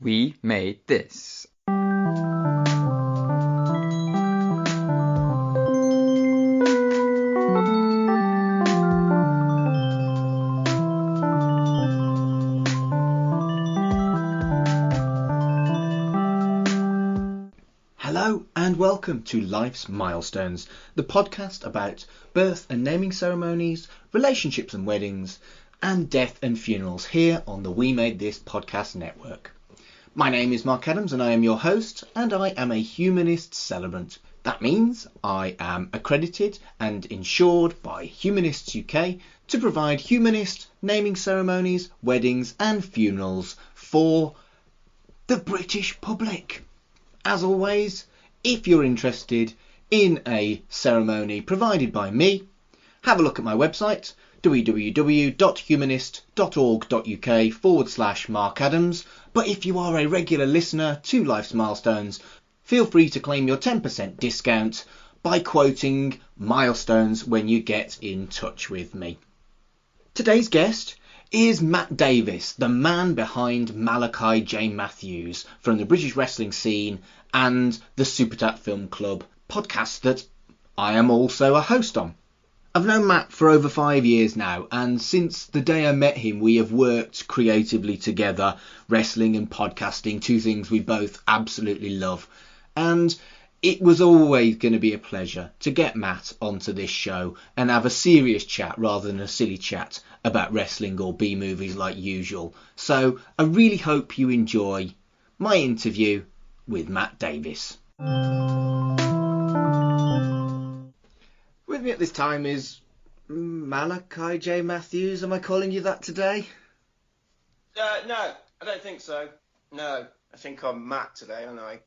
We made this. Hello and welcome to Life's Milestones, the podcast about birth and naming ceremonies, relationships and weddings, and death and funerals here on the We Made This podcast network. My name is Mark Adams and I am your host, and I am a Humanist Celebrant. That means I am accredited and insured by Humanists UK to provide humanist naming ceremonies, weddings and funerals for the British public. As always, if you're interested in a ceremony provided by me, have a look at my website www.humanist.org.uk/Mark Adams. But if you are a regular listener to Life's Milestones, feel free to claim your 10% discount by quoting Milestones when you get in touch with me. Today's guest is Mat Davies, the man behind Malachi J Matthews from the British wrestling scene and the Super Tap Film Club podcast that I am also a host on. I've known Matt for over 5 years now, and since the day I met him we have worked creatively together, wrestling and podcasting, two things we both absolutely love. And it was always going to be a pleasure to get Matt onto this show and have a serious chat rather than a silly chat about wrestling or B-movies like usual. So I really hope you enjoy my interview with Mat Davies. With me at this time is Malachi J Matthews. Am I calling you that today? No, I don't think so. No, I think I'm Matt today, aren't I?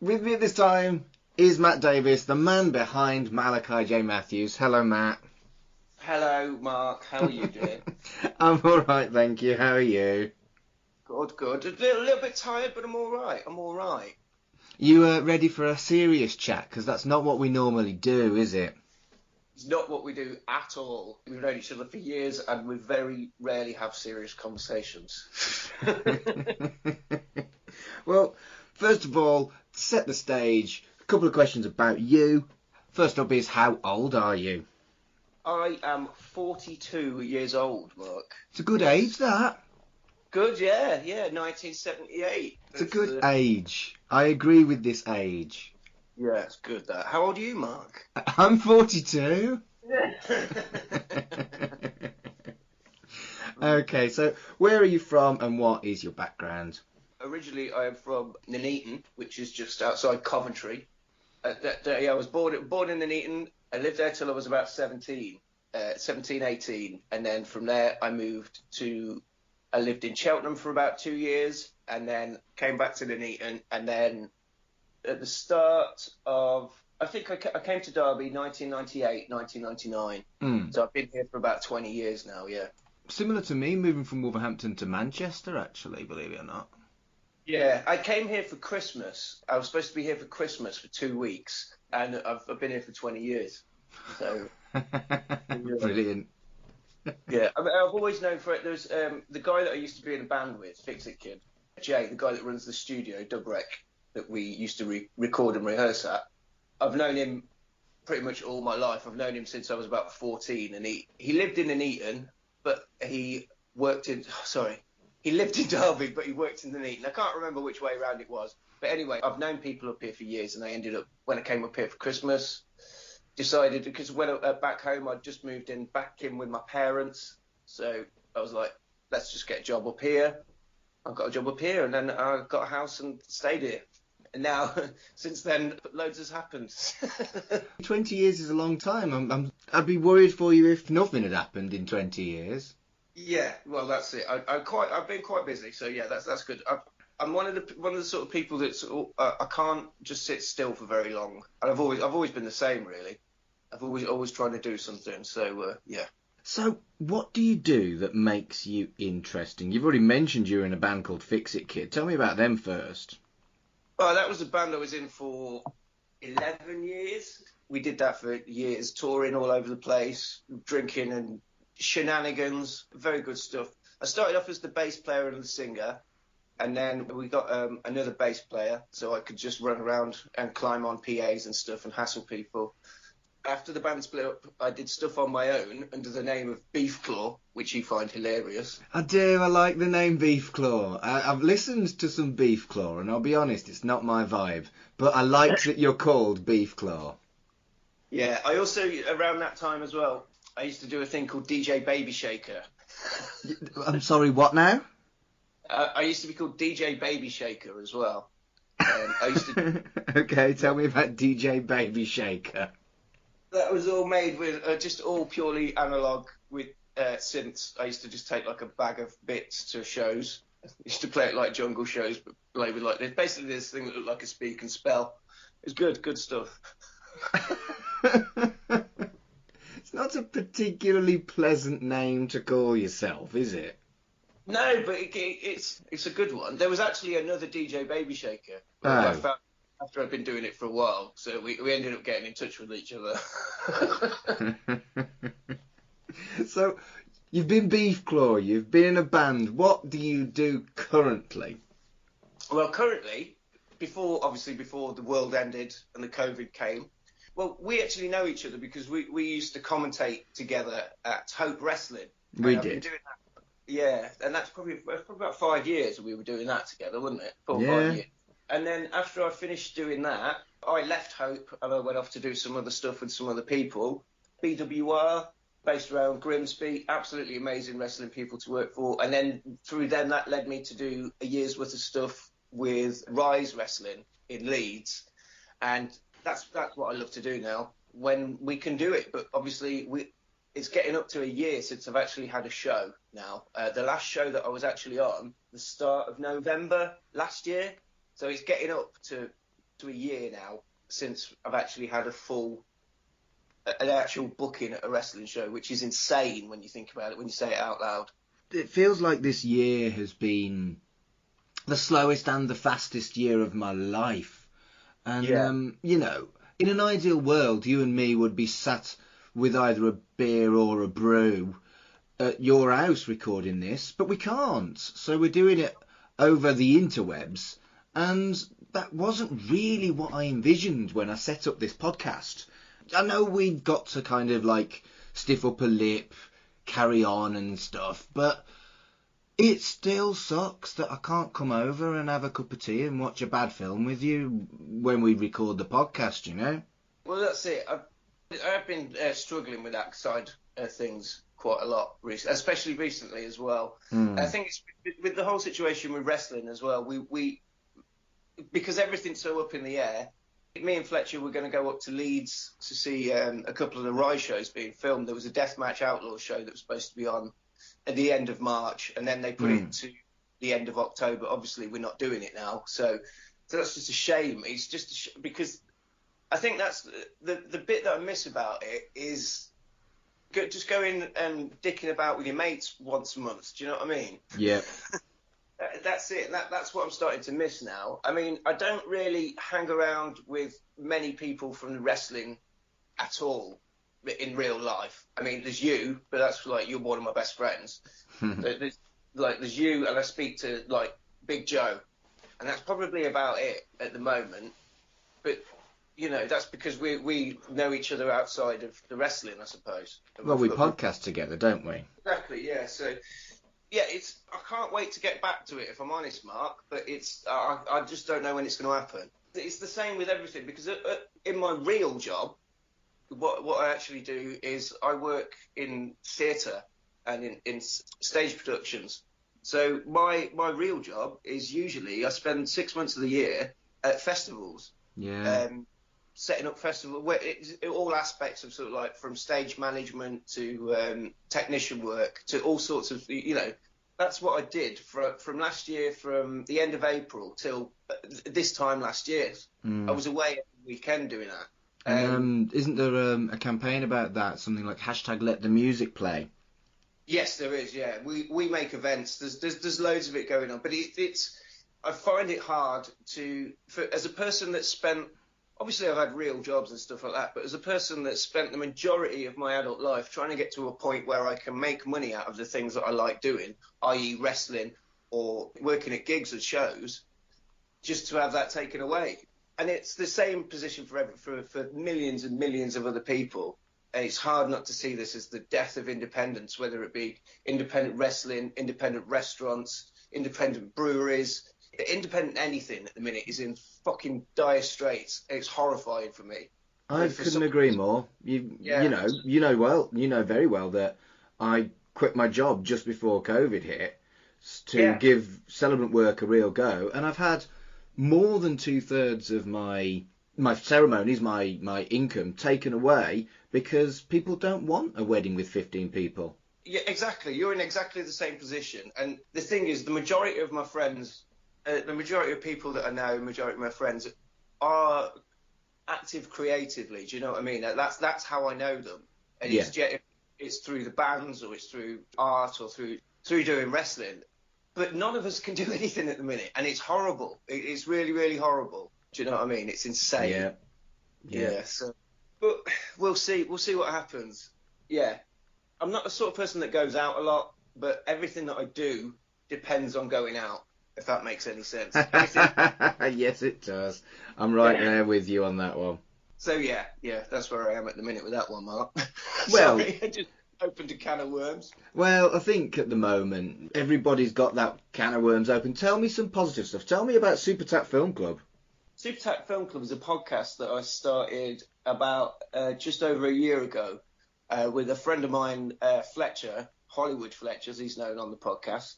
With me at this time is Mat Davies, the man behind Malachi J Matthews. Hello, Matt. Hello, Mark. How are you doing? I'm all right, thank you. How are you? Good. A little bit tired, but I'm all right. You ready for a serious chat? Because that's not what we normally do, is it? It's not what we do at all. We've known each other for years, and we very rarely have serious conversations. Well, first of all, to set the stage, a couple of questions about you. First up is, how old are you? I am 42 years old, Mark. It's a good age, that. Good, yeah, 1978. It's a good age. I agree with this age. Yeah, it's good, that. How old are you, Mark? I'm 42. Okay, so where are you from and what is your background? Originally, I am from Nuneaton, which is just outside Coventry. I was born in Nuneaton. I lived there till I was about 17, 18. And then from there, I lived in Cheltenham for about 2 years and then came back to Nuneaton. And then at the start of, I think I came to Derby 1998, 1999. So I've been here for about 20 years now, yeah. Similar to me, moving from Wolverhampton to Manchester, actually, believe it or not. Yeah, I came here for Christmas. I was supposed to be here for Christmas for 2 weeks, and I've been here for 20 years. So Brilliant. Yeah, I've always known for it. There's the guy that I used to be in a band with, Fix It Kid, Jay, the guy that runs the studio, Dub Rec, that we used to record and rehearse at. I've known him pretty much all my life. I've known him since I was about 14, and he lived in Nuneaton, but he lived in Derby, but he worked in Nuneaton. I can't remember which way around it was. But anyway, I've known people up here for years, and I ended up, when I came up here for Christmas, decided, because when back home, I'd just moved back in with my parents. So I was like, let's just get a job up here. I got a job up here, and then I got a house and stayed here. And now, since then, loads has happened. 20 years is a long time. I'd be worried for you if nothing had happened in 20 years. Yeah, well, that's it. I've been quite busy, so yeah, that's good. I'm one of the sort of people that I can't just sit still for very long, and I've always been the same, really. I've always trying to do something. So yeah. So what do you do that makes you interesting? You've already mentioned you're in a band called Fix It Kid. Tell me about them first. Well, that was a band I was in for 11 years. We did that for years, touring all over the place, drinking and shenanigans, very good stuff. I started off as the bass player and the singer, And then we got another bass player, so I could just run around and climb on PAs and stuff and hassle people. After the band split up, I did stuff on my own under the name of Beef Claw, which you find hilarious. I do. I like the name Beef Claw. I've listened to some Beef Claw, and I'll be honest, it's not my vibe. But I like that you're called Beef Claw. Yeah, I also, around that time as well, I used to do a thing called DJ Baby Shaker. I'm sorry, what now? I used to be called DJ Baby Shaker as well. I used to... Okay, tell me about DJ Baby Shaker. That was all made with just all purely analog with synths. I used to just take like a bag of bits to shows. I used to play it like jungle shows, but play with like this. Basically this thing that looked like a speak and spell. It was good stuff. It's not a particularly pleasant name to call yourself, is it? No, but it's a good one. There was actually another DJ Baby Shaker. I found after I'd been doing it for a while, so we ended up getting in touch with each other. So, you've been Beef Claw, you've been in a band. What do you do currently? Well, currently, before the world ended and the COVID came, well, we actually know each other because we used to commentate together at Hope Wrestling. We I've did. been doing that, yeah, and that's probably about 5 years we were doing that together, wasn't it? 4 or 5 years. And then after I finished doing that, I left Hope and I went off to do some other stuff with some other people. BWR, based around Grimsby, absolutely amazing wrestling people to work for. And then through them, that led me to do a year's worth of stuff with Rise Wrestling in Leeds. And that's what I love to do now when we can do it. But obviously, it's getting up to a year since I've actually had a show now. The last show that I was actually on, the start of November last year. So it's getting up to a year now since I've actually had an actual booking at a wrestling show, which is insane when you think about it, when you say it out loud. It feels like this year has been the slowest and the fastest year of my life. And, you know, in an ideal world, you and me would be sat with either a beer or a brew at your house recording this, but we can't. So we're doing it over the interwebs. And that wasn't really what I envisioned when I set up this podcast. I know we've got to kind of like stiff up a lip, carry on and stuff, but it still sucks that I can't come over and have a cup of tea and watch a bad film with you when we record the podcast, you know? Well, that's it. I've been struggling with that side of things quite a lot, especially recently as well. I think it's with the whole situation with wrestling as well. We because everything's so up in the air, me and Fletcher were going to go up to Leeds to see a couple of the Rise shows being filmed. There was a Deathmatch Outlaw show that was supposed to be on at the end of March, and then they put it to the end of October. Obviously, we're not doing it now, so that's just a shame. It's just because I think that's the bit that I miss about it is just going and dicking about with your mates once a month. Do you know what I mean? Yeah. That's it. That's what I'm starting to miss now. I mean, I don't really hang around with many people from the wrestling at all in real life. I mean, there's you, but that's like you're one of my best friends. There's you, and I speak to like Big Joe, and that's probably about it at the moment. But you know, that's because we know each other outside of the wrestling, I suppose. Well, we podcast together, don't we? Exactly. Yeah. So. Yeah, I can't wait to get back to it, if I'm honest, Mark, but I just don't know when it's going to happen. It's the same with everything, because in my real job, what I actually do is I work in theatre and in stage productions. So my real job is usually I spend 6 months of the year at festivals. Yeah. Setting up festivals, where all aspects of sort of like from stage management to technician work to all sorts of, you know, that's what I did from last year, from the end of April till this time last year. I was away every weekend doing that. Isn't there a campaign about that? Something like #LetTheMusicPlay. Yes, there is. Yeah, we make events. There's loads of it going on, but it's I find it hard as a person that's spent. Obviously, I've had real jobs and stuff like that, but as a person that's spent the majority of my adult life trying to get to a point where I can make money out of the things that I like doing, i.e. wrestling, or working at gigs and shows just to have that taken away. And it's the same position for millions and millions of other people. And it's hard not to see this as the death of independence, whether it be independent wrestling, independent restaurants, independent breweries, independent anything at the minute is in fucking dire straits. It's horrifying for me. I couldn't agree more. You know very well that I quit my job just before COVID hit to give celebrant work a real go, and I've had more than 2/3 of my ceremonies, my income taken away because people don't want a wedding with 15 people. Yeah, exactly. You're in exactly the same position. And the thing is, the majority of my friends, the majority of people that I know, the majority of my friends are active creatively. Do you know what I mean? That's how I know them. And it's through the bands, or it's through art, or through doing wrestling. But none of us can do anything at the minute, and it's horrible. It's really, really horrible. Do you know what I mean? It's insane. Yeah. So, but we'll see. We'll see what happens. Yeah. I'm not the sort of person that goes out a lot, but everything that I do depends on going out, if that makes any sense. Yes, it does. I'm right there with you on that one. So, yeah, that's where I am at the minute with that one, Mark. Well, sorry, I just opened a can of worms. Well, I think at the moment, everybody's got that can of worms open. Tell me some positive stuff. Tell me about Super Tap Film Club. Super Tap Film Club is a podcast that I started about just over a year ago with a friend of mine, Fletcher, Hollywood Fletch, as he's known on the podcast.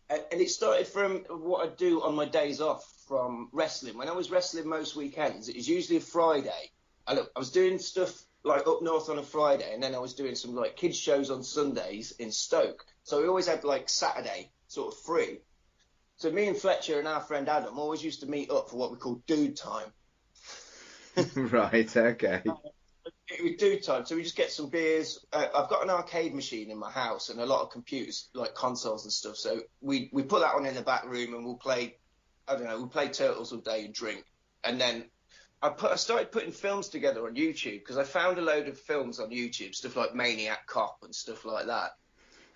And it started from what I do on my days off from wrestling. When I was wrestling most weekends, it was usually a Friday. I was doing stuff like up north on a Friday, and then I was doing some like kids shows on Sundays in Stoke. So we always had like Saturday sort of free. So me and Fletcher and our friend Adam always used to meet up for what we call dude time. Right, okay. It was dude time, so we just get some beers. I've got an arcade machine in my house and a lot of computers, like consoles and stuff. So we put that on in the back room and we'll play, we'll play Turtles all day and drink. And then I started putting films together on YouTube because I found a load of films on YouTube, stuff like Maniac Cop and stuff like that.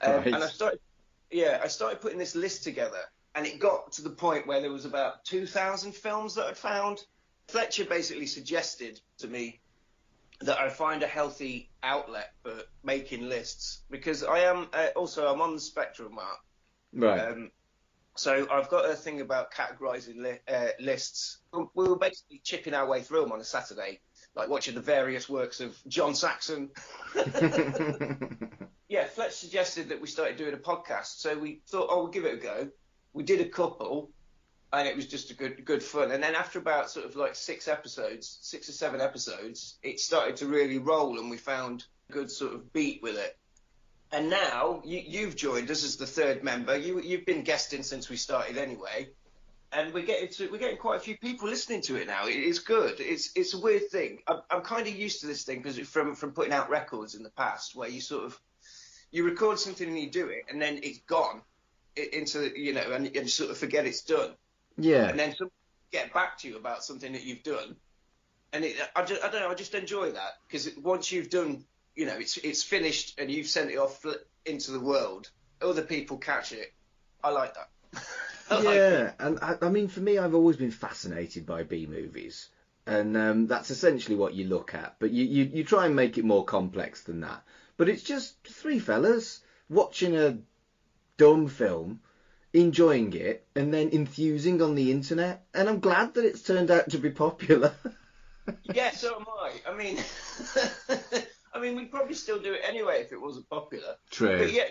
Right. And I started putting this list together, and it got to the point where there was about 2,000 films that I'd found. Fletcher basically suggested to me that I find a healthy outlet for making lists, because I am I'm on the spectrum, Mark. Right. So I've got a thing about categorising lists. We were basically chipping our way through them on a Saturday, like watching the various works of John Saxon. Yeah, Fletch suggested that we started doing a podcast, so we thought, we'll give it a go. We did a couple, and it was just a good fun. And then after about sort of like 6 or 7 episodes, it started to really roll, and we found a good sort of beat with it. And now you've joined us as the third member. You've been guesting since we started anyway, and we're getting quite a few people listening to it now. It's good. It's a weird thing. I'm kind of used to this thing because from putting out records in the past, where you record something and you do it, and then it's gone into and you sort of forget it's done. Yeah. And then someone get back to you about something that you've done, and I don't know. I just enjoy that because once you've done, it's finished and you've sent it off into the world, other people catch it. I like that. And I mean, for me, I've always been fascinated by B movies, and that's essentially what you look at. But you try and make it more complex than that. But it's just 3 fellas watching a dumb film, enjoying it, and then enthusing on the internet. And I'm glad that it's turned out to be popular. Yeah, so am I. I mean, we'd probably still do it anyway if it wasn't popular. True. But yeah,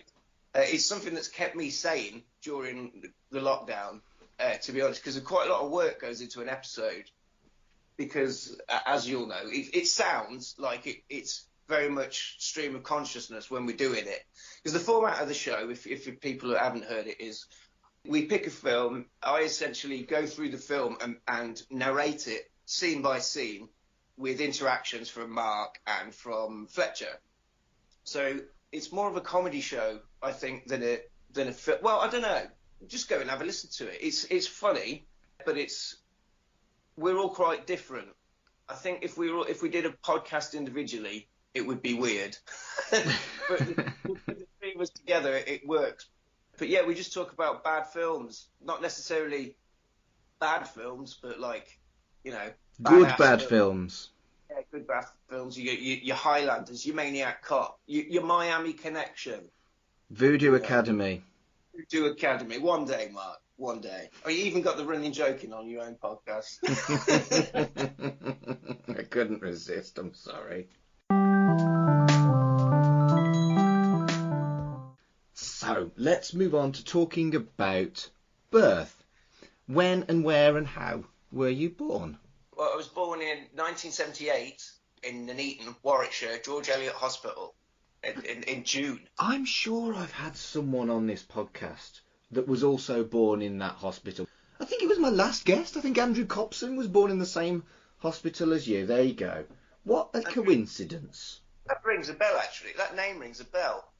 it's something that's kept me sane during the lockdown, to be honest, because quite a lot of work goes into an episode. Because, as you'll know, it sounds like it's very much stream of consciousness when we're doing it. Because the format of the show, if people haven't heard it, is we pick a film, I essentially go through the film and narrate it scene by scene with interactions from Mark and from Fletcher. So it's more of a comedy show, I think, than a film. Well, I don't know. Just go and have a listen to it. It's funny, but we're all quite different. I think if we did a podcast individually, it would be weird. But the 3 of us together, it works. But yeah, we just talk about bad films, not necessarily bad films, but like, you know, Good bad films. Yeah, good bad films. Your Highlanders, your Maniac Cop, your Miami Connection, Voodoo Academy. Voodoo Academy. One day, Mark. One day. Oh, you even got the running joking on your own podcast. I couldn't resist. I'm sorry. So, let's move on to talking about birth. When and where and how were you born? Well, I was born in 1978 in Nuneaton, Warwickshire, George Eliot Hospital in June. I'm sure I've had someone on this podcast that was also born in that hospital. I think it was my last guest. I think Andrew Copson was born in the same hospital as you. There you go. What a coincidence. That rings a bell, actually. That name rings a bell.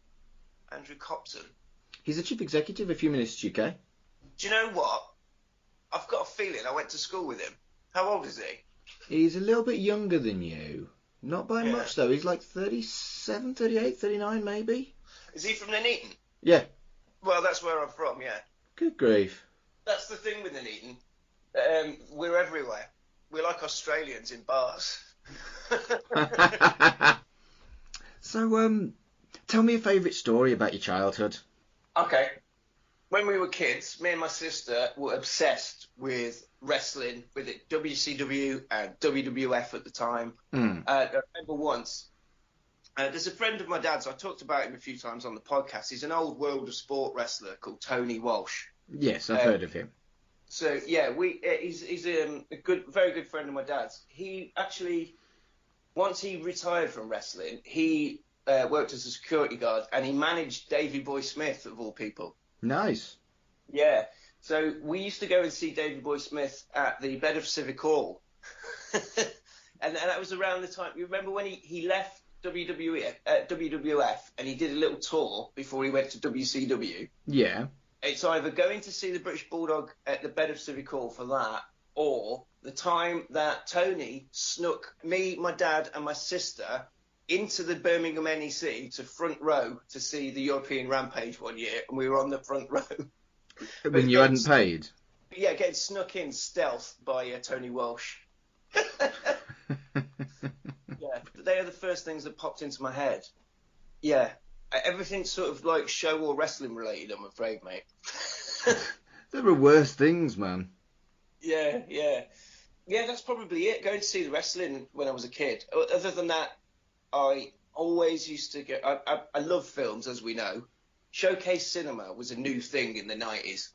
Andrew Copson. He's the chief executive of Humanist UK. Do you know what? I've got a feeling I went to school with him. How old is he? He's a little bit younger than you. Not by much, though. He's like 37, 38, 39, maybe. Is he from Nuneaton? Yeah. Well, that's where I'm from, yeah. Good grief. That's the thing with Nuneaton. We're everywhere. We're like Australians in bars. So, tell me a favourite story about your childhood. Okay. When we were kids, me and my sister were obsessed with wrestling, with it WCW and WWF at the time. I remember once, there's a friend of my dad's, I talked about him a few times on the podcast. He's an old World of Sport wrestler called Tony Walsh. Yes, I've heard of him. So yeah, he's a very good friend of my dad's. He actually, once he retired from wrestling, he worked as a security guard and he managed Davey Boy Smith of all people. Nice. Yeah. So we used to go and see Davey Boy Smith at the Bedford Civic Hall, and that was around the time. You remember when he left WWF and he did a little tour before he went to WCW. Yeah. It's either going to see the British Bulldog at the Bedford Civic Hall for that, or the time that Tony snuck me, my dad, and my sister into the Birmingham NEC to front row to see the European Rampage one year, and we were on the front row. When you hadn't paid? Yeah, getting snuck in stealth by Tony Walsh. Yeah, they are the first things that popped into my head. Yeah, everything's sort of like show or wrestling related, I'm afraid, mate. There were worse things, man. Yeah, that's probably it. Going to see the wrestling when I was a kid. Other than that, I always used to go. I love films, as we know. Showcase cinema was a new thing in the 90s.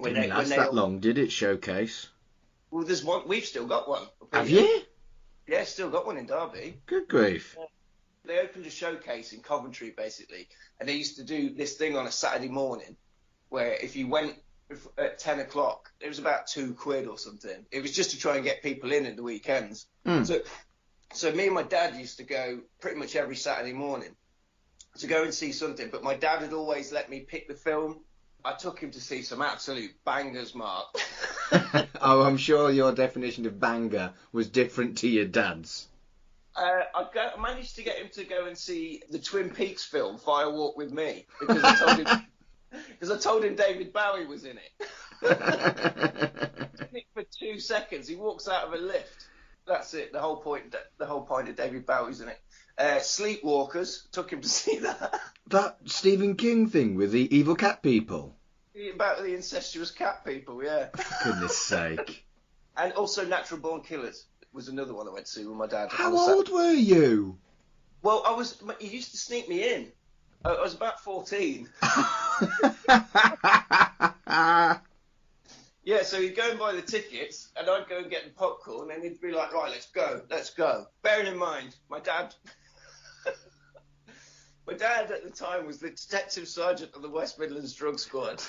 Didn't last that long, did it, Showcase? Well, there's one. We've still got one. Have you? Yeah, still got one in Derby. Good grief. They opened a Showcase in Coventry, basically, and they used to do this thing on a Saturday morning where if you went at 10 o'clock, it was about £2 or something. It was just to try and get people in at the weekends. So me and my dad used to go pretty much every Saturday morning to go and see something, but my dad had always let me pick the film. I took him to see some absolute bangers, Mark. Oh, I'm sure your definition of banger was different to your dad's. I managed to get him to go and see the Twin Peaks film, Fire Walk with Me, because I told him David Bowie was in it. For 2 seconds, he walks out of a lift. That's it. The whole point of David Bowie's in it. Sleepwalkers, took him to see that. That Stephen King thing with the evil cat people. About the incestuous cat people, yeah. For goodness sake. And also Natural Born Killers was another one I went to see with my dad. How old were you? Well, he used to sneak me in. I was about 14. Yeah, so he'd go and buy the tickets, and I'd go and get the popcorn, and he'd be like, right, let's go. Bearing in mind, my dad at the time was the detective sergeant of the West Midlands Drug Squad.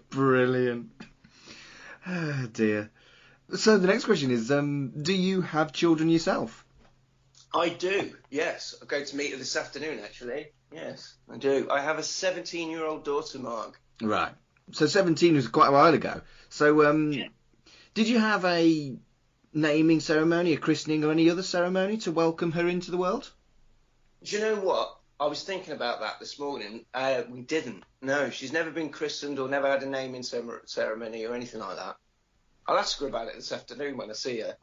Brilliant. Oh, dear. So the next question is, do you have children yourself? I do, yes. I'm going to meet her this afternoon, actually. Yes, I do. I have a 17-year-old daughter, Mark. Right. So 17 was quite a while ago. So did you have a naming ceremony, a christening, or any other ceremony to welcome her into the world? Do you know what? I was thinking about that this morning. We didn't. No, she's never been christened or never had a naming ceremony or anything like that. I'll ask her about it this afternoon when I see her.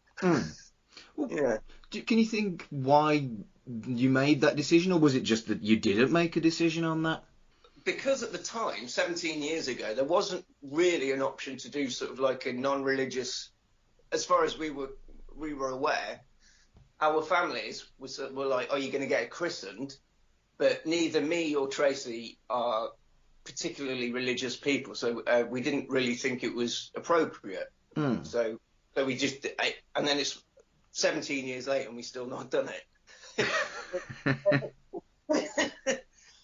Well, Yeah. can you think why you made that decision, or was it just that you didn't make a decision on that? Because at the time, 17 years ago, there wasn't really an option to do sort of like a non-religious, as far as we were aware. Our families were like, are you going to get christened? But neither me or Tracy are particularly religious people, so we didn't really think it was appropriate. So we just, and then it's 17 years later and we still not done it.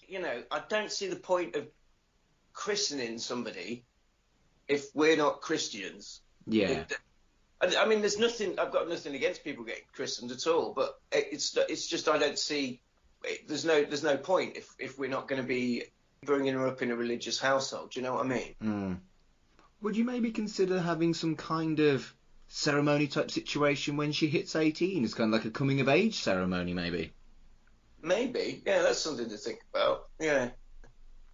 You know, I don't see the point of christening somebody if we're not Christians. Yeah. I mean, I've got nothing against people getting christened at all, but it's just I don't see. There's no point if we're not going to be bringing her up in a religious household. Do you know what I mean? Would you maybe consider having some kind of ceremony type situation when she hits 18? It's kind of like a coming of age ceremony, maybe. Maybe, yeah, that's something to think about. Yeah.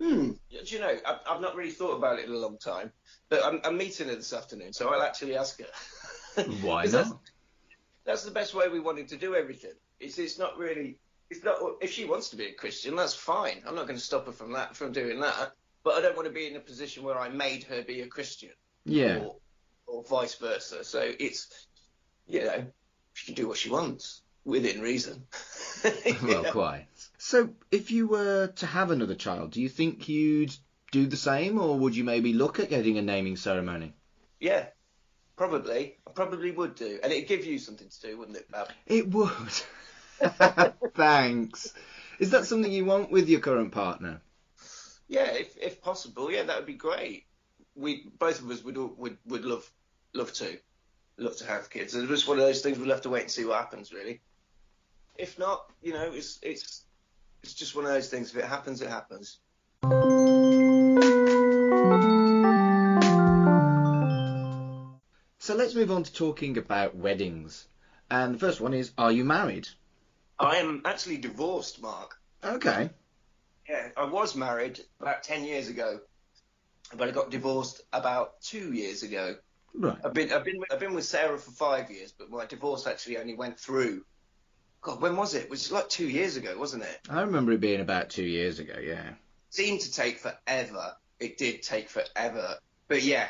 Do you know, I've not really thought about it in a long time, but I'm meeting her this afternoon, so I'll actually ask her. Why not? That's the best way we wanted to do everything. It's not really. It's not. If she wants to be a Christian, that's fine. I'm not going to stop her from doing that. But I don't want to be in a position where I made her be a Christian. Yeah. Or vice versa. So it's, you know, she can do what she wants within reason. Well, quite. So if you were to have another child, do you think you'd do the same, or would you maybe look at getting a naming ceremony? Yeah, probably. I probably would do. And it'd give you something to do, wouldn't it, Bab? It would. Thanks. Is that something you want with your current partner? Yeah, if possible, yeah, that would be great. We both of us would love to have kids. It's just one of those things we'll have to wait and see what happens, really. If not, you know, it's just one of those things. If it happens, it happens. So let's move on to talking about weddings. And the first one is, are you married? I am actually divorced, Mark. Okay. Yeah, I was married about 10 years ago, but I got divorced about 2 years ago. Right. I've been with Sarah for 5 years, but my divorce actually only went through. God, when was it? It was like 2 years ago, wasn't it? I remember it being about 2 years ago, yeah. It seemed to take forever. It did take forever. But yeah,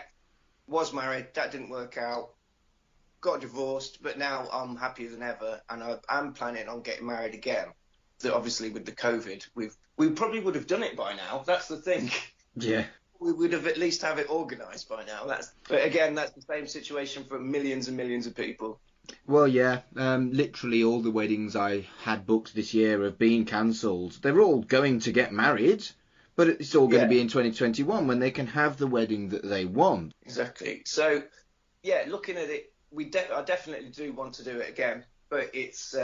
was married. That didn't work out. Got divorced, but now I'm happier than ever, and I'm planning on getting married again. So obviously with the COVID, we probably would have done it by now. That's the thing. Yeah. We would have at least have it organised by now. But again, that's the same situation for millions and millions of people. Well, yeah. Literally all the weddings I had booked this year have been cancelled. They're all going to get married, but it's all going to be in 2021 when they can have the wedding that they want. Exactly. So, yeah, looking at it, I definitely do want to do it again, but it's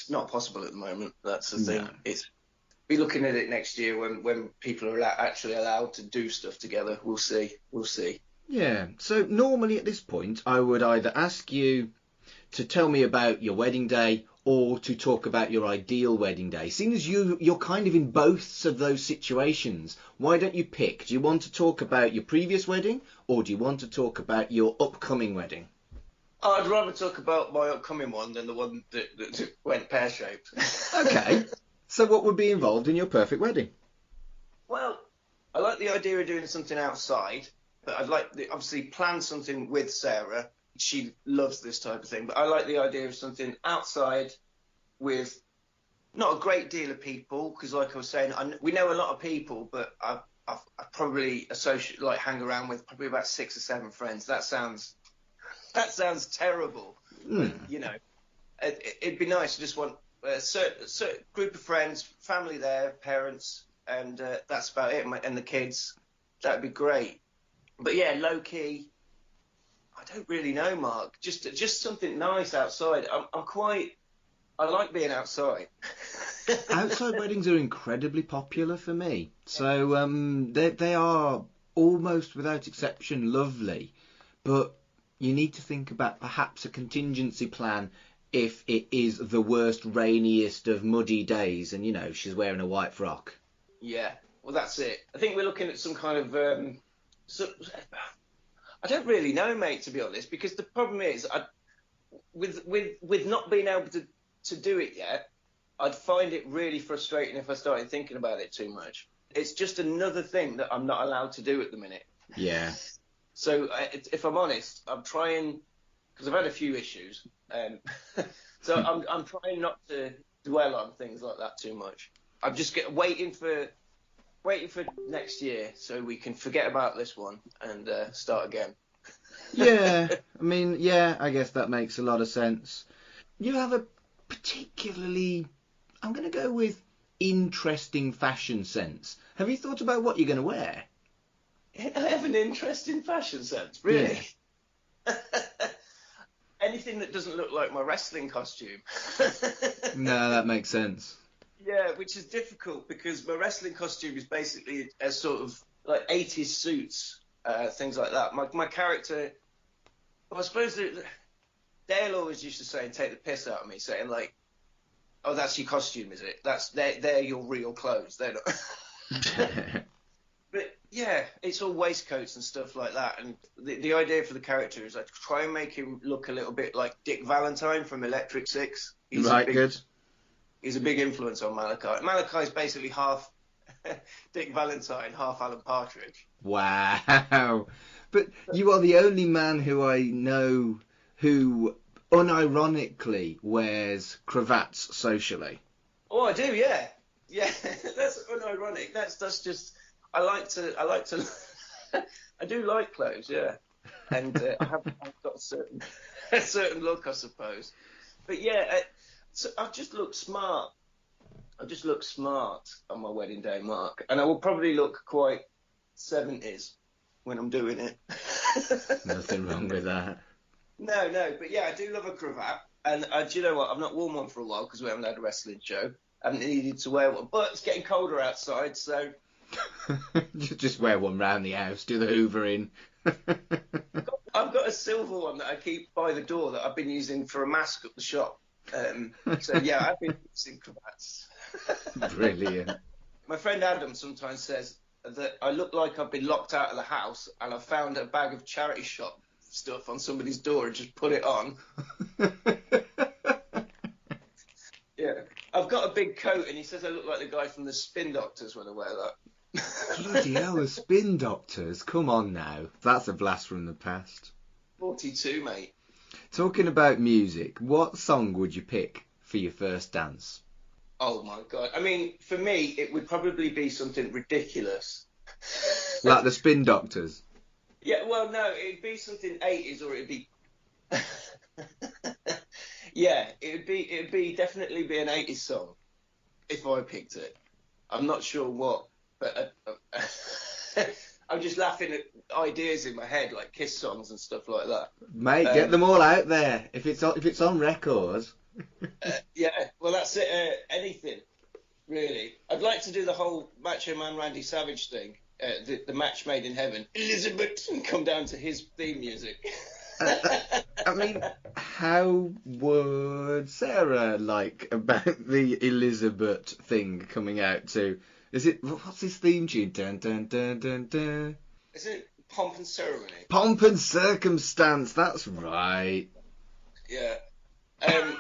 not possible at the moment. That's the thing. No. Be looking at it next year when people are actually allowed to do stuff together. We'll see. Yeah. So normally at this point, I would either ask you to tell me about your wedding day or to talk about your ideal wedding day. Seeing as you're kind of in both of those situations, why don't you pick? Do you want to talk about your previous wedding or do you want to talk about your upcoming wedding? I'd rather talk about my upcoming one than the one that went pear-shaped. Okay. So what would be involved in your perfect wedding? Well, I like the idea of doing something outside, but I'd like to obviously plan something with Sarah. She loves this type of thing, but I like the idea of something outside with not a great deal of people, because like I was saying, we know a lot of people, but I probably hang around with probably about 6 or 7 friends. That sounds terrible. But, you know, it'd be nice to just want a certain group of friends, family there, parents, and that's about it. And the kids, that'd be great. But yeah, low key. I don't really know, Mark. Just something nice outside. I like being outside. Outside weddings are incredibly popular for me. So they are almost without exception lovely. But you need to think about perhaps a contingency plan if it is the worst, rainiest of muddy days and, she's wearing a white frock. Yeah, well, that's it. I think we're looking at some kind of... I don't really know, mate, to be honest, because the problem is, with not being able to do it yet, I'd find it really frustrating if I started thinking about it too much. It's just another thing that I'm not allowed to do at the minute. Yeah. So if I'm honest, I'm trying, because I've had a few issues, so I'm trying not to dwell on things like that too much. I'm just waiting for next year so we can forget about this one and start again. Yeah, I mean, I guess that makes a lot of sense. You have a particularly, I'm going to go with interesting fashion sense. Have you thought about what you're going to wear? I have an interesting fashion sense, really. Yeah. Anything that doesn't look like my wrestling costume. No, that makes sense. Yeah, which is difficult because my wrestling costume is basically a sort of like 80s suits, things like that. My character, well, I suppose Dale always used to say and take the piss out of me, saying like, "Oh, that's your costume, is it? They're your real clothes. They're not." But yeah, it's all waistcoats and stuff like that. And the idea for the character is I try and make him look a little bit like Dick Valentine from Electric Six. He's a big influence on Malachi. Malachi's basically half Dick Valentine, half Alan Partridge. Wow. But you are the only man who I know who unironically wears cravats socially. Oh, I do, yeah. Yeah, that's unironic. That's just... I like to I do like clothes, yeah. And I've got a certain look, I suppose. But yeah, so I just look smart. I just look smart on my wedding day, Mark. And I will probably look quite 70s when I'm doing it. Nothing wrong with that. No, but yeah, I do love a cravat. And do you know what? I've not worn one for a while because we haven't had a wrestling show. I haven't needed to wear one. But it's getting colder outside, so... Just wear one round the house, do the hoovering. I've got a silver one that I keep by the door that I've been using for a mask at the shop. So yeah, I've been using cravats. Brilliant. My friend Adam sometimes says that I look like I've been locked out of the house and I found a bag of charity shop stuff on somebody's door and just put it on. Yeah, I've got a big coat and he says I look like the guy from the Spin Doctors when I wear that. Bloody hell, the Spin Doctors. Come on now. That's a blast from the past. 42, mate. Talking about music, what song would you pick for your first dance? Oh, my God. I mean, for me, it would probably be something ridiculous. Like the Spin Doctors? Yeah, well, no, it'd be something 80s or it'd be... Yeah, it'd be definitely be an 80s song if I picked it. I'm not sure what. But I'm just laughing at ideas in my head, like Kiss songs and stuff like that. Mate, get them all out there. If it's on record. Yeah, well, that's it. Anything, really. I'd like to do the whole Macho Man Randy Savage thing, the match made in heaven. Elizabeth, and come down to his theme music. I mean, how would Sarah like about the Elizabeth thing coming out too? Is it, what's his theme tune? Dun, dun, dun, dun, dun. Isn't it Pomp and Ceremony? Pomp and Circumstance, that's right. Yeah. Yeah.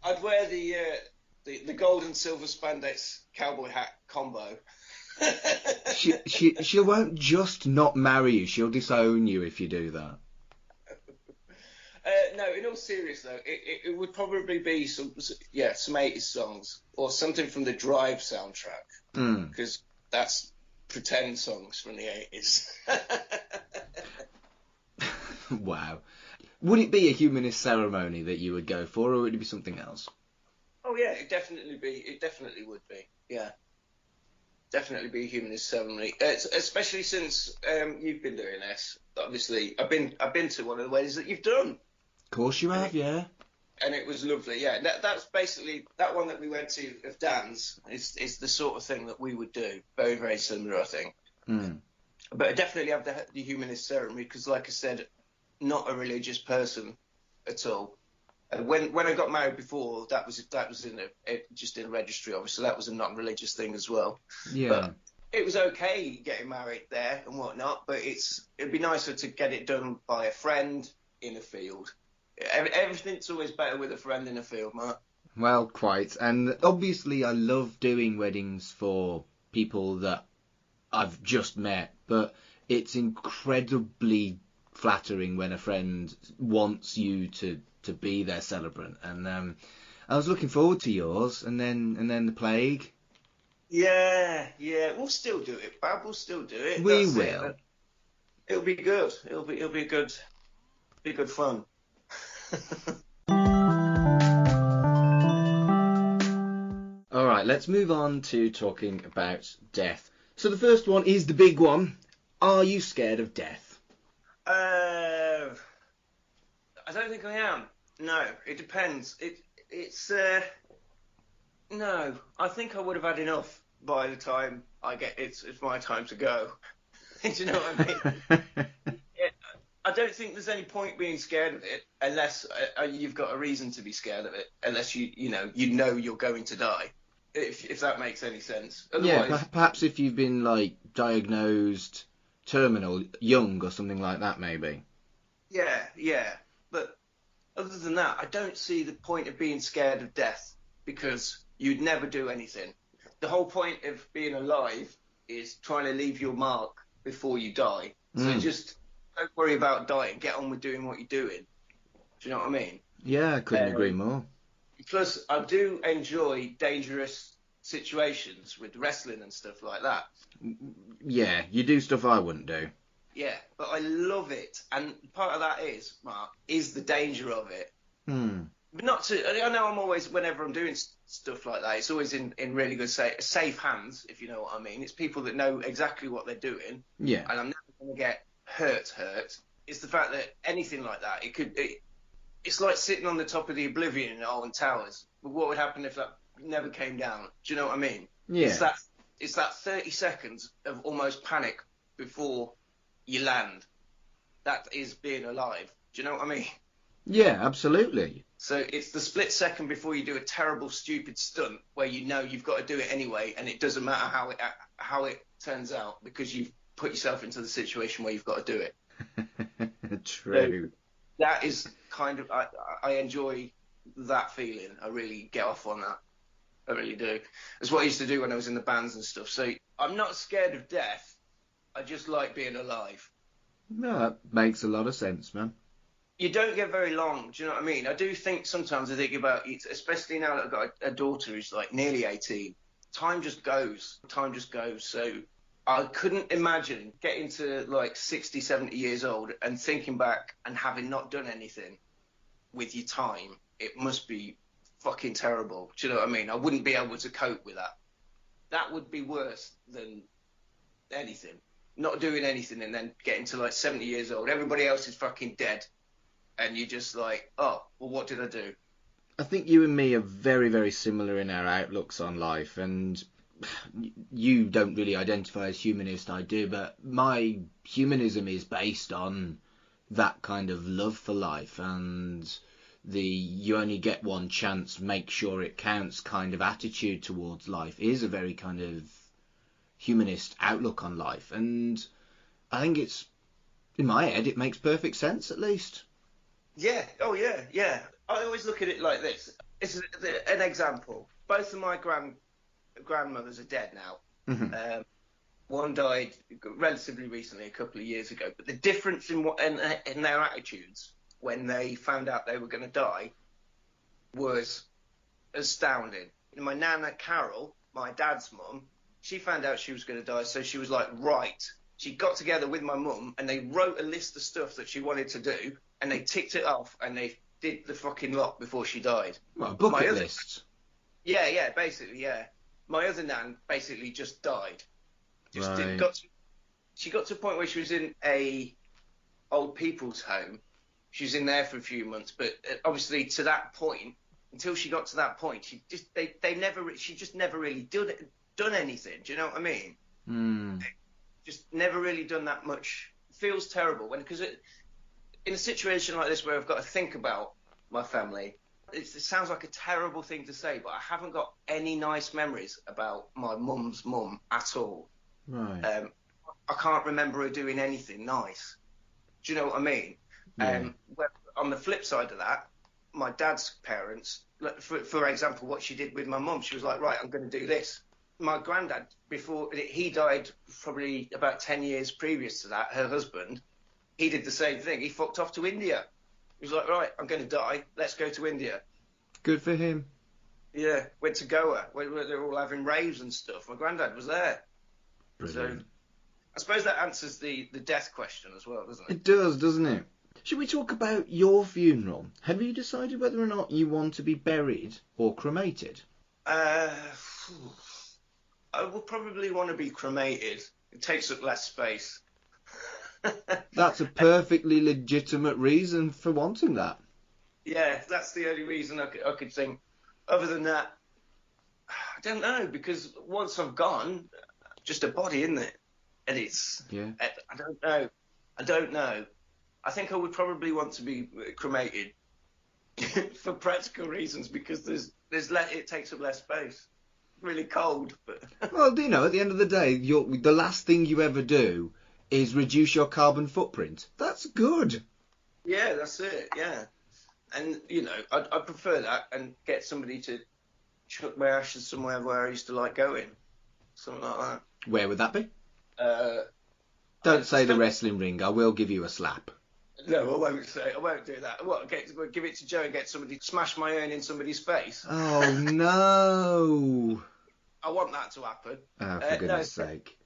I'd wear the gold and silver spandex cowboy hat combo. She won't just not marry you, she'll disown you if you do that. No, in all seriousness though, it would probably be some 80s songs or something from the Drive soundtrack because that's pretend songs from the 80s. Wow. Would it be a humanist ceremony that you would go for, or would it be something else? Oh yeah, it definitely would be. Yeah, definitely be a humanist ceremony, especially since you've been doing this. Obviously, I've been to one of the weddings that you've done. Of course you have, yeah. And it was lovely, yeah. That's basically, that one that we went to of Dan's is the sort of thing that we would do. Very, very similar, I think. But I definitely have the humanist ceremony because, like I said, not a religious person at all. And when I got married before, that was just in a registry, obviously. That was a non-religious thing as well. Yeah. But it was okay getting married there and whatnot, but it'd be nicer to get it done by a friend in a field. Everything's always better with a friend in a field, Mark. Well, quite. And obviously I love doing weddings for people that I've just met, but it's incredibly flattering when a friend wants you to be their celebrant. And I was looking forward to yours, and then the plague. Yeah, we'll still do it, Bab. We'll still do it. We That's will. It. It'll be good. It'll be good fun. All right, let's move on to talking about death. So the first one is the big one. Are you scared of death? I don't think I am. No, it depends. It's no. I think I would have had enough by the time it's my time to go. Do you know what I mean? I don't think there's any point being scared of it unless you've got a reason to be scared of it. Unless you know you're going to die. If that makes any sense. Otherwise, yeah, perhaps if you've been diagnosed terminal young or something like that, maybe. Yeah. But other than that, I don't see the point of being scared of death because you'd never do anything. The whole point of being alive is trying to leave your mark before you die. So just don't worry about dying. Get on with doing what you're doing. Do you know what I mean? Yeah, I couldn't agree more. Plus, I do enjoy dangerous situations with wrestling and stuff like that. Yeah, you do stuff I wouldn't do. Yeah, but I love it. And part of that is, Mark, is the danger of it. But I know I'm always, whenever I'm doing stuff like that, it's always in really good, safe hands, if you know what I mean. It's people that know exactly what they're doing. Yeah. And I'm never going to get hurt. It's the fact that anything like that, it's like sitting on the top of the Oblivion in Alton Towers. But what would happen if that never came down? Do you know what I mean? Yeah. It's that 30 seconds of almost panic before you land. That is being alive. Do you know what I mean? Yeah, absolutely. So it's the split second before you do a terrible, stupid stunt where you know you've got to do it anyway, and it doesn't matter how it turns out because you've put yourself into the situation where you've got to do it. True. So that is kind of I enjoy that feeling. I really get off on that. I really do. It's what I used to do when I was in the bands and stuff. So I'm not scared of death. I just like being alive. No, that makes a lot of sense, man. You don't get very long. Do you know what I mean? I do think sometimes I think about it, especially now that I've got a daughter who's like nearly 18. Time just goes. So I couldn't imagine getting to like 60, 70 years old and thinking back and having not done anything with your time. It must be fucking terrible. Do you know what I mean? I wouldn't be able to cope with that. That would be worse than anything. Not doing anything and then getting to like 70 years old. Everybody else is fucking dead. And you're just like, oh, well, what did I do? I think you and me are very, very similar in our outlooks on life. And you don't really identify as humanist, I do. But my humanism is based on that kind of love for life and you only get one chance, make sure it counts kind of attitude towards life is a very kind of humanist outlook on life. And I think in my head, it makes perfect sense, at least. Yeah. Oh, yeah. I always look at it like this. It's an example. Both of my grandmothers are dead now. Mm-hmm. One died relatively recently, a couple of years ago. But the difference in their attitudes when they found out they were going to die was astounding. My nana Carol, my dad's mum, she found out she was going to die, so she was like, right. She got together with my mum and they wrote a list of stuff that she wanted to do and they ticked it off and they did the fucking lot before she died. Well, bucket list. Yeah, basically, yeah. My other nan basically just died. Right. She got to a point where she was in a old people's home. She was in there for a few months, but obviously to that point, until she got to that point, she just never really done anything. Do you know what I mean? Just never really done that much. It feels terrible because in a situation like this where I've got to think about my family. It sounds like a terrible thing to say, but I haven't got any nice memories about my mum's mum at all. Right. I can't remember her doing anything nice. Do you know what I mean? Yeah. On the flip side of that, my dad's parents, for example, what she did with my mum, she was like, right, I'm going to do this. My granddad, before he died, probably about 10 years previous to that, her husband, he did the same thing. He fucked off to India. He was like, right, I'm going to die. Let's go to India. Good for him. Yeah, went to Goa, where they're all having raves and stuff. My granddad was there. Brilliant. So I suppose that answers the death question as well, doesn't it? It does, doesn't it? Should we talk about your funeral? Have you decided whether or not you want to be buried or cremated? I will probably want to be cremated. It takes up less space. That's a perfectly legitimate reason for wanting that. Yeah, that's the only reason I could think. Other than that, I don't know, because once I've gone, just a body, isn't it? And it's... Yeah. I don't know. I think I would probably want to be cremated for practical reasons, because it takes up less space. Really cold, but... Well, you know, at the end of the day, the last thing you ever do is reduce your carbon footprint. That's good. Yeah, that's it, yeah. And, you know, I'd prefer that and get somebody to chuck my ashes somewhere where I used to like going. Something like that. Where would that be? Don't say the wrestling ring. I will give you a slap. No, I won't do that. What? Give it to Joe and get somebody to smash my urn in somebody's face? Oh, no. I want that to happen. Oh, for goodness sake.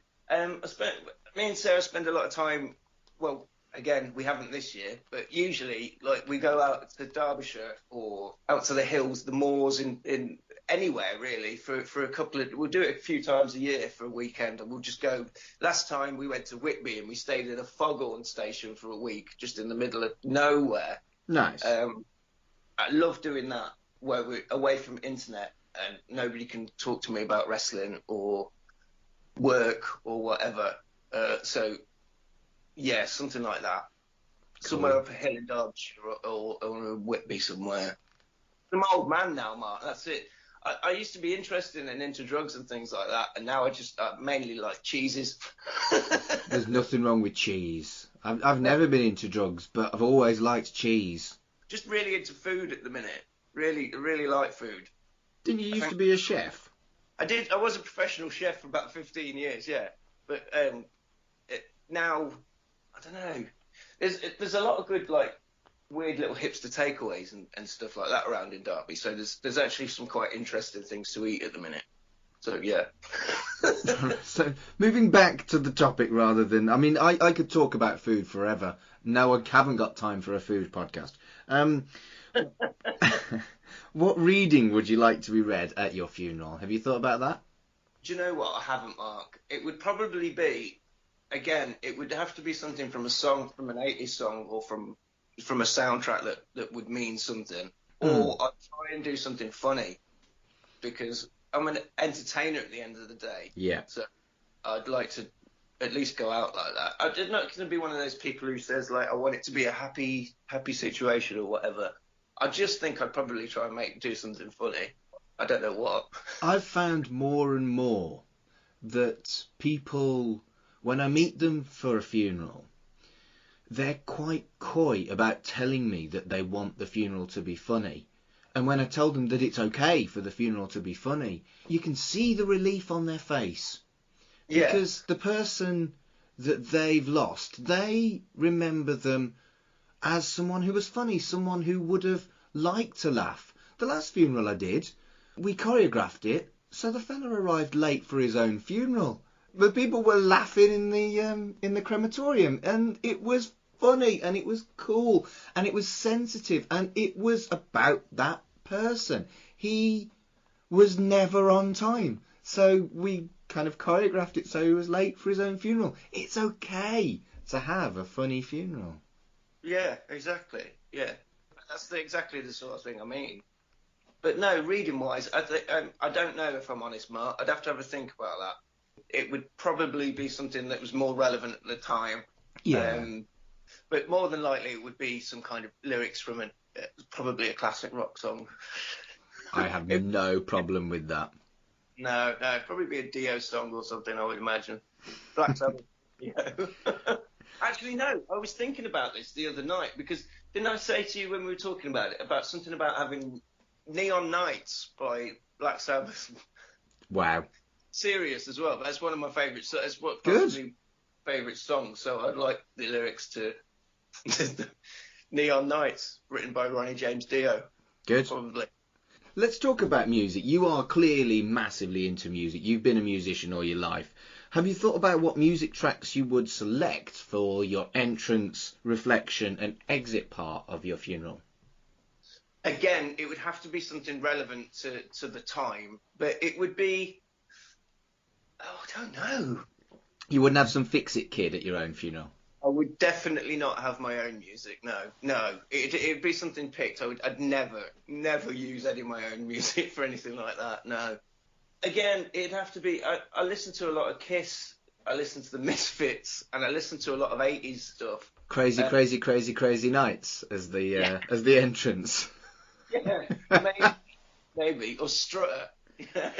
Me and Sarah spend a lot of time, well, again, we haven't this year, but usually, like, we go out to Derbyshire or out to the hills, the moors, in anywhere, really, for a couple of... We'll do it a few times a year for a weekend, and we'll just go... Last time, we went to Whitby, and we stayed at a foghorn station for a week, just in the middle of nowhere. Nice. I love doing that, where we're away from internet, and nobody can talk to me about wrestling or work or whatever. So, yeah, something like that. Cool. Somewhere up a hill in Derbyshire or Whitby somewhere. I'm an old man now, Mark. That's it. I used to be interested and into drugs and things like that, and now I just mainly like cheeses. There's nothing wrong with cheese. I've never been into drugs, but I've always liked cheese. Just really into food at the minute. Really like food. Didn't you used to be a chef? I did. I was a professional chef for about 15 years, yeah. But now, I don't know. There's a lot of good, like, weird little hipster takeaways and stuff like that around in Derby. So there's actually some quite interesting things to eat at the minute. So, yeah. So, moving back to the topic rather than... I mean, I could talk about food forever. No, I haven't got time for a food podcast. What reading would you like to be read at your funeral? Have you thought about that? Do you know what? I haven't, Mark. It would probably be... Again, it would have to be something from a song, from an 80s song, or from a soundtrack that would mean something. Or I'd try and do something funny, because I'm an entertainer at the end of the day. Yeah. So I'd like to at least go out like that. I'm not going to be one of those people who says, like, I want it to be a happy situation or whatever. I just think I'd probably try and do something funny. I don't know what. I've found more and more that people... When I meet them for a funeral, they're quite coy about telling me that they want the funeral to be funny. And when I tell them that it's okay for the funeral to be funny, you can see the relief on their face. Yeah. Because the person that they've lost, they remember them as someone who was funny, someone who would have liked to laugh. The last funeral I did, we choreographed it, so the fella arrived late for his own funeral. But people were laughing in the crematorium, and it was funny, and it was cool, and it was sensitive, and it was about that person. He was never on time, so we kind of choreographed it so he was late for his own funeral. It's okay to have a funny funeral. Yeah, exactly. Yeah, that's exactly the sort of thing I mean. But no, reading-wise, I don't know, if I'm honest, Mark. I'd have to have a think about that. It would probably be something that was more relevant at the time. Yeah. But more than likely, it would be some kind of lyrics from It's probably a classic rock song. I have no problem with that. No, probably be a Dio song or something, I would imagine. Black Sabbath. Dio. Actually, no, I was thinking about this the other night because didn't I say to you when we were talking about it, about something about having Neon Nights by Black Sabbath? Wow. Serious as well. That's one of my favourites. So it's what Good. possibly favourite songs. So I'd like the lyrics to Neon Nights, written by Ronnie James Dio. Good. Probably. Let's talk about music. You are clearly massively into music. You've been a musician all your life. Have you thought about what music tracks you would select for your entrance, reflection, and exit part of your funeral? Again, it would have to be something relevant to the time, but it would be. Oh, I don't know. You wouldn't have some Fix-It Kid at your own funeral? I would definitely not have my own music. No. It'd be something picked. I'd never use any of my own music for anything like that. No. Again, it'd have to be. I listen to a lot of Kiss. I listen to the Misfits, and I listen to a lot of 80s stuff. Crazy nights as the entrance. Yeah, maybe or Strutter. But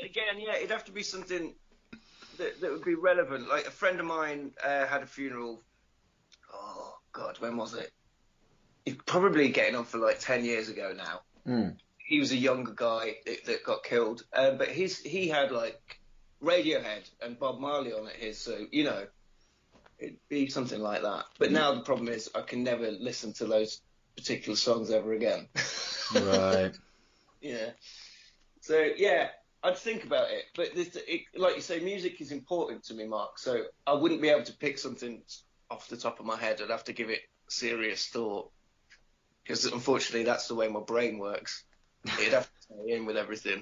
again, yeah, it'd have to be something that would be relevant. Like a friend of mine had a funeral. Oh God, when was it? He's probably getting on for like 10 years ago now. Mm. He was a younger guy that got killed, but he had like Radiohead and Bob Marley on at his, so you know, it'd be something like that. But now the problem is I can never listen to those particular songs ever again. Right. Yeah. So yeah. I'd think about it, but like you say, music is important to me, Mark. So I wouldn't be able to pick something off the top of my head. I'd have to give it serious thought, because unfortunately that's the way my brain works. It'd have to tie in with everything.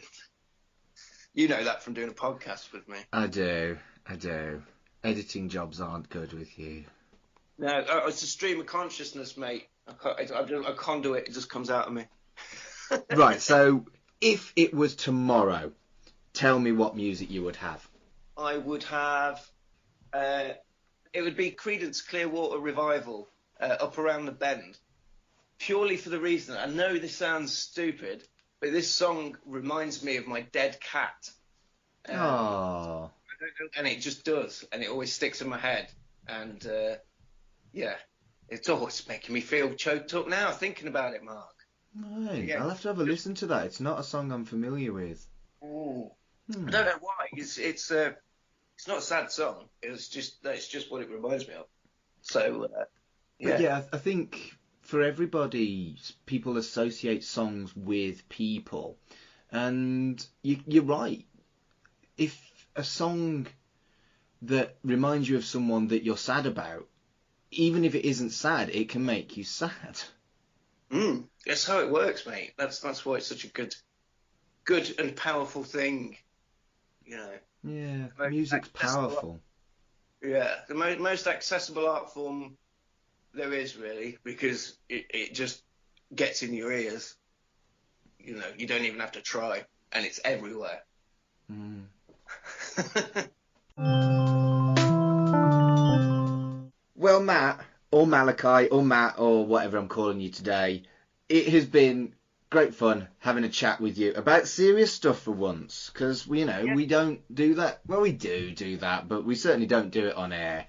You know that from doing a podcast with me. I do. Editing jobs aren't good with you. No, it's a stream of consciousness, mate. I can't do it. It just comes out of me. Right. So if it was tomorrow, tell me what music you would have. I would have. It would be Creedence Clearwater Revival, Up Around the Bend. Purely for the reason, I know this sounds stupid, but this song reminds me of my dead cat. Oh. And it just does, and it always sticks in my head. And yeah, it's always making me feel choked up now thinking about it, Mark. Right. Yeah. I'll have to have a listen to that. It's not a song I'm familiar with. I don't know why. It's not a sad song. It's just what it reminds me of. So yeah. But yeah, I think for everybody, people associate songs with people, and you're right. If a song that reminds you of someone that you're sad about, even if it isn't sad, it can make you sad. That's how it works, mate. That's why it's such a good and powerful thing. You know. Yeah, music's powerful. Yeah, the most accessible art form there is, really, because it just gets in your ears. You know, you don't even have to try, and it's everywhere. Well, Matt, or Malachi, or Matt, or whatever I'm calling you today, it has been great fun having a chat with you about serious stuff for once, because we don't do that. Well, we do that, but we certainly don't do it on air.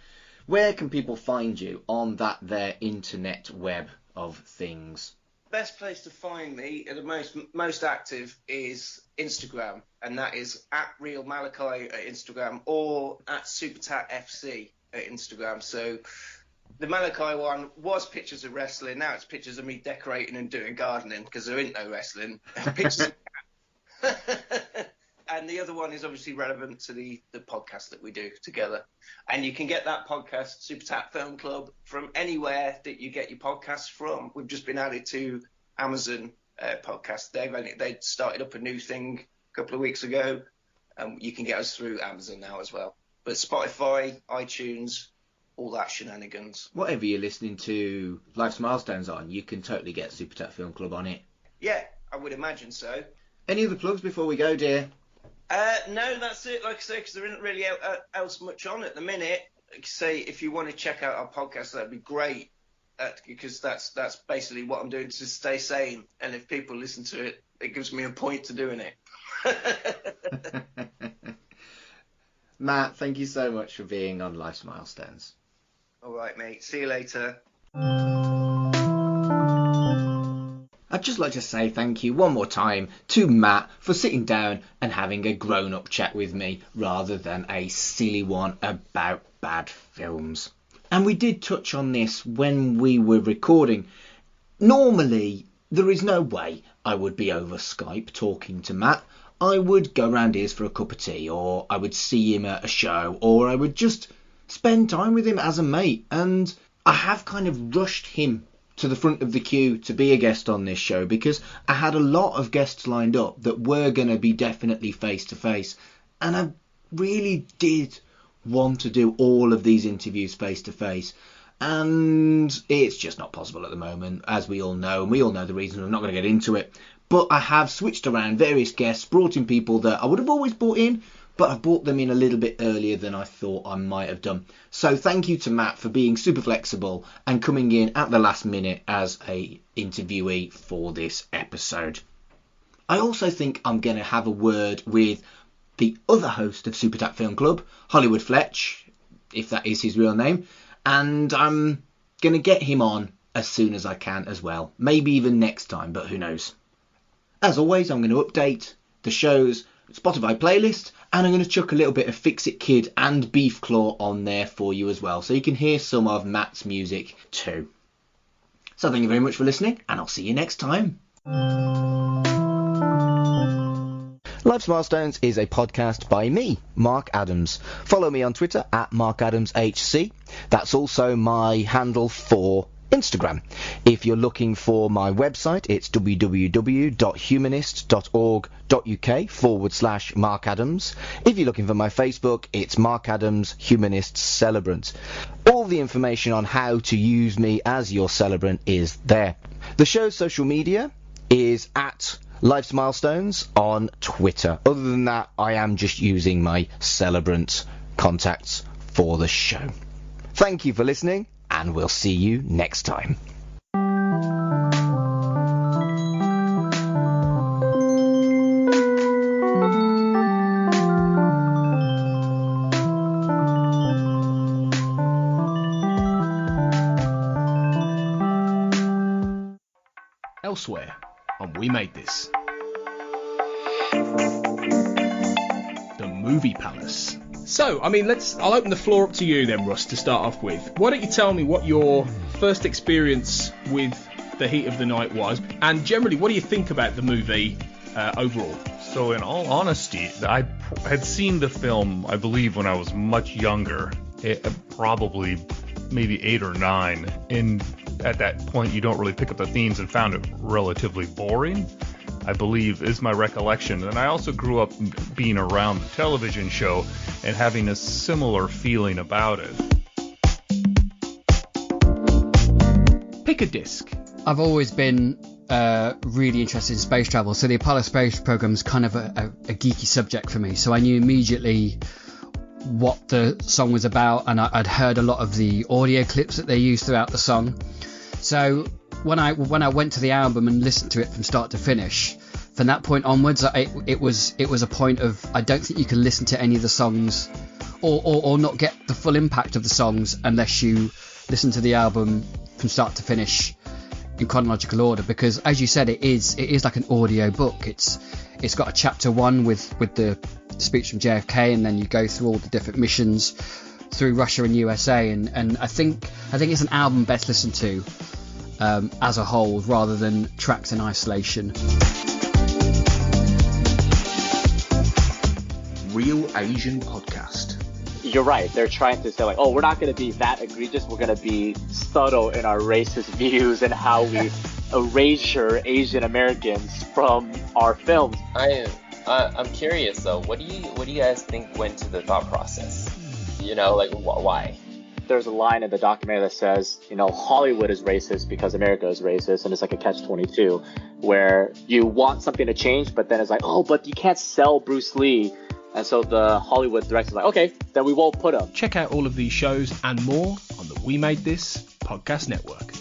Where can people find you on their internet web of things? Best place to find me, the most active, is Instagram, and that is at Real Malachi at Instagram or at SuperTatFC at Instagram. So the Malachi one was pictures of wrestling. Now it's pictures of me decorating and doing gardening because there ain't no wrestling. Pictures of and the other one is obviously relevant to the podcast that we do together. And you can get that podcast, Super Tat Film Club, from anywhere that you get your podcasts from. We've just been added to Amazon podcast. They started up a new thing a couple of weeks ago. You can get us through Amazon now as well. But Spotify, iTunes, all that shenanigans. Whatever you're listening to Life's Milestones on, you can totally get Super Tat Film Club on it. Yeah, I would imagine so. Any other plugs before we go, dear? No, that's it. Like I say, because there isn't really else much on at the minute. Like I say, if you want to check out our podcast, that'd be great. because that's basically what I'm doing to stay sane. And if people listen to it, it gives me a point to doing it. Matt, thank you so much for being on Life's Milestones. All right, mate. See you later. I'd just like to say thank you one more time to Matt for sitting down and having a grown-up chat with me rather than a silly one about bad films. And we did touch on this when we were recording. Normally, there is no way I would be over Skype talking to Matt. I would go round his for a cup of tea, or I would see him at a show, or I would just spend time with him as a mate. And I have kind of rushed him to the front of the queue to be a guest on this show because I had a lot of guests lined up that were going to be definitely face to face, and I really did want to do all of these interviews face to face, and it's just not possible at the moment, as we all know, and we all know the reason. I'm not going to get into it, but I have switched around various guests, brought in people that I would have always brought in, but I brought them in a little bit earlier than I thought I might have done. So thank you to Matt for being super flexible and coming in at the last minute as a interviewee for this episode. I also think I'm going to have a word with the other host of Super Tap Film Club, Hollywood Fletch, if that is his real name, and I'm going to get him on as soon as I can as well. Maybe even next time, but who knows. As always, I'm going to update the show's Spotify playlist, and I'm going to chuck a little bit of Fix It Kid and Beef Claw on there for you as well, so you can hear some of Matt's music too. So thank you very much for listening, and I'll see you next time. Life's Milestones is a podcast by me, Mark Adams. Follow me on Twitter at MarkAdamsHC. That's also my handle for Instagram. If you're looking for my website, it's www.humanist.org.uk/Mark Adams. If you're looking for my Facebook, it's Mark Adams Humanist Celebrant. All the information on how to use me as your celebrant is there. The show's social media is at Life's Milestones on Twitter. Other than that, I am just using my celebrant contacts for the show. Thank you for listening, and we'll see you next time. Elsewhere on We Made This. The Movie Palace. So, I'll open the floor up to you then, Russ, to start off with. Why don't you tell me what your first experience with The Heat of the Night was, and generally, what do you think about the movie overall? So, in all honesty, I had seen the film, I believe, when I was much younger, probably maybe 8 or 9, and at that point, you don't really pick up the themes and found it relatively boring, I believe, is my recollection. And I also grew up being around the television show and having a similar feeling about it. Pick a disc. I've always been really interested in space travel, so the Apollo space program is kind of a geeky subject for me. So I knew immediately what the song was about, and I'd heard a lot of the audio clips that they used throughout the song. So when I went to the album and listened to it from start to finish, from that point onwards, it was a point of, I don't think you can listen to any of the songs or not get the full impact of the songs unless you listen to the album from start to finish in chronological order, because as you said, it is like an audio book. It's got a chapter 1 with the speech from JFK, and then you go through all the different missions through Russia and USA, and I think it's an album best listened to as a whole rather than tracks in isolation. Real Asian Podcast. You're right. They're trying to say, like, oh, we're not going to be that egregious. We're going to be subtle in our racist views and how we erasure Asian Americans from our films. I'm curious though. What do you guys think went to the thought process? You know, like why? There's a line in the documentary that says, Hollywood is racist because America is racist, and it's like a catch-22 where you want something to change, but then it's like, oh, but you can't sell Bruce Lee. And so the Hollywood director's like, okay, then we won't put him. Check out all of these shows and more on the We Made This podcast network.